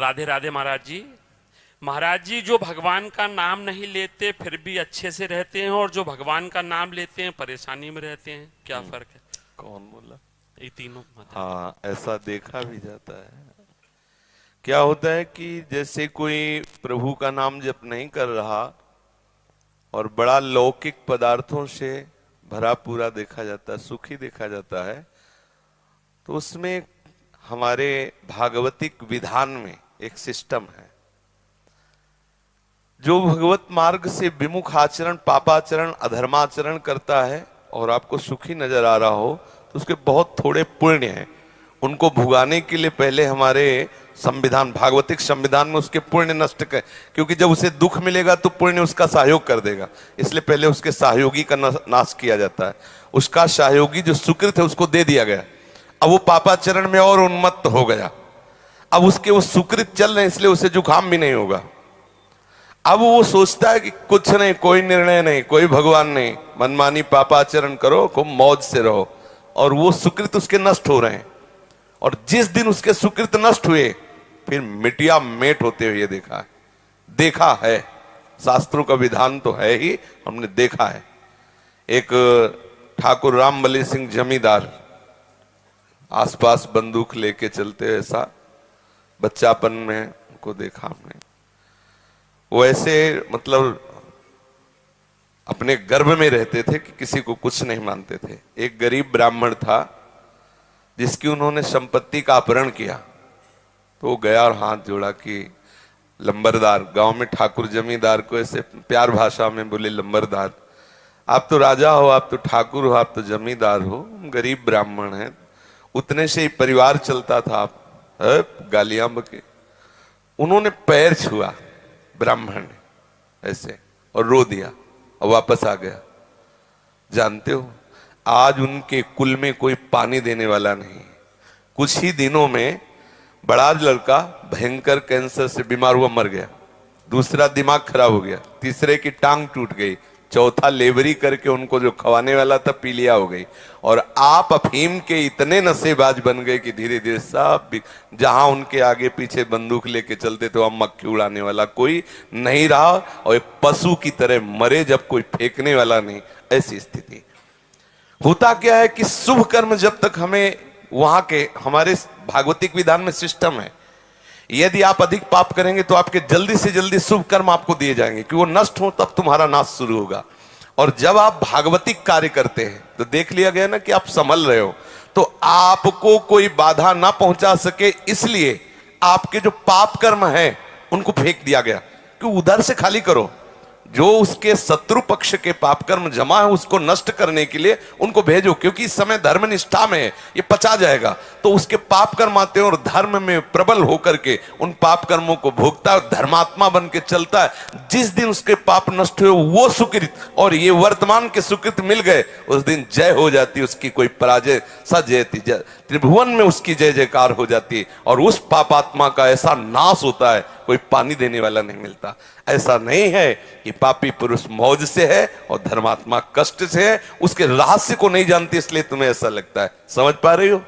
राधे राधे महाराज जी। महाराज जी, जो भगवान का नाम नहीं लेते फिर भी अच्छे से रहते हैं, और जो भगवान का नाम लेते हैं परेशानी में रहते हैं, क्या फर्क है? कौन बोला? ये तीनों हाँ, ऐसा देखा भी जाता है। क्या होता है कि जैसे कोई प्रभु का नाम जप नहीं कर रहा और बड़ा लौकिक पदार्थों से भरा पूरा देखा जाता है, सुखी देखा जाता है, तो उसमें हमारे भागवतिक विधान में एक सिस्टम है। जो भगवत मार्ग से विमुख आचरण, पापाचरण, अधर्माचरण करता है और आपको सुखी नजर आ रहा हो, तो उसके बहुत थोड़े पुण्य हैं। उनको भुगाने के लिए पहले हमारे संविधान, भागवतिक संविधान में उसके पुण्य नष्ट कर, क्योंकि जब उसे दुख मिलेगा तो पुण्य उसका सहयोग कर देगा, इसलिए पहले उसके सहयोगी का नाश किया जाता है। उसका सहयोगी जो सुकृत है उसको दे दिया गया। अब वो पापाचरण में और उन्मत्त हो गया। अब उसके वो सुकृत चल रहे, इसलिए उसे जुकाम भी नहीं होगा। अब वो सोचता है कि कुछ नहीं, कोई निर्णय नहीं, कोई भगवान नहीं, मनमानी पापाचरण करो, खूब मौज से रहो, और वो सुकृत उसके नष्ट हो रहे हैं। और जिस दिन उसके सुकृत नष्ट हुए, फिर मिटिया मेट होते हुए देखा है। शास्त्रों का विधान तो है ही, हमने देखा है। एक ठाकुर रामबली सिंह जमींदार आसपास बंदूक लेके चलते, ऐसा बच्चापन में उनको देखा हमने। वो ऐसे मतलब अपने गर्भ में रहते थे कि किसी को कुछ नहीं मानते थे। एक गरीब ब्राह्मण था जिसकी उन्होंने संपत्ति का अपहरण किया, तो वो गया और हाथ जोड़ा कि लंबरदार, गांव में ठाकुर जमींदार को ऐसे प्यार भाषा में बोले, लंबरदार, आप तो राजा हो, आप तो ठाकुर हो, आप तो जमींदार हो, गरीब ब्राह्मण हैं, उतने से ही परिवार चलता था, आप गालियां बके। उन्होंने पैर छुआ ब्राह्मण ने ऐसे और रो दिया और वापस आ गया। जानते हो, आज उनके कुल में कोई पानी देने वाला नहीं। कुछ ही दिनों में बड़ा लड़का भयंकर कैंसर से बीमार हुआ, मर गया। दूसरा दिमाग खराब हो गया, तीसरे की टांग टूट गई, चौथा लेबरी करके उनको जो खवाने वाला था पीलिया हो गई। और आप अफीम के इतने नशेबाज बन गए कि धीरे धीरे सब, जहां उनके आगे पीछे बंदूक लेके चलते थे वहां मक्खी उड़ाने वाला कोई नहीं रहा, और एक पशु की तरह मरे जब कोई फेंकने वाला नहीं, ऐसी स्थिति। होता क्या है कि शुभ कर्म जब तक हमें वहां के, हमारे भागवतिक विधान में सिस्टम है, यदि आप अधिक पाप करेंगे तो आपके जल्दी से जल्दी शुभ कर्म आपको दिए जाएंगे कि वो नष्ट हो, तब तुम्हारा नाश शुरू होगा। और जब आप भागवतिक कार्य करते हैं तो देख लिया गया ना कि आप संभल रहे हो, तो आपको कोई बाधा ना पहुंचा सके, इसलिए आपके जो पाप कर्म है उनको फेंक दिया गया कि उधर से खाली करो। जो उसके शत्रु पक्ष के पाप कर्म जमा है उसको नष्ट करने के लिए उनको भेजो, क्योंकि इस समय धर्म निष्ठा में है, ये पचा जाएगा। तो उसके पाप कर्म आते हैं और धर्म में प्रबल होकर के उन पाप कर्मों को भोगता है, धर्मात्मा बन के चलता है। जिस दिन उसके पाप नष्ट हुए वो सुकृत और ये वर्तमान के सुकृत मिल गए, उस दिन जय हो जाती, उसकी कोई पराजय सजयती, त्रिभुवन में उसकी जय जयकार हो जाती, और उस पापात्मा का ऐसा नाश होता है, कोई पानी देने वाला नहीं मिलता। ऐसा नहीं है कि पापी पुरुष मौज से है और धर्मात्मा कष्ट से है, उसके रहस्य को नहीं जानती, इसलिए तुम्हें ऐसा लगता है। समझ पा रही हो?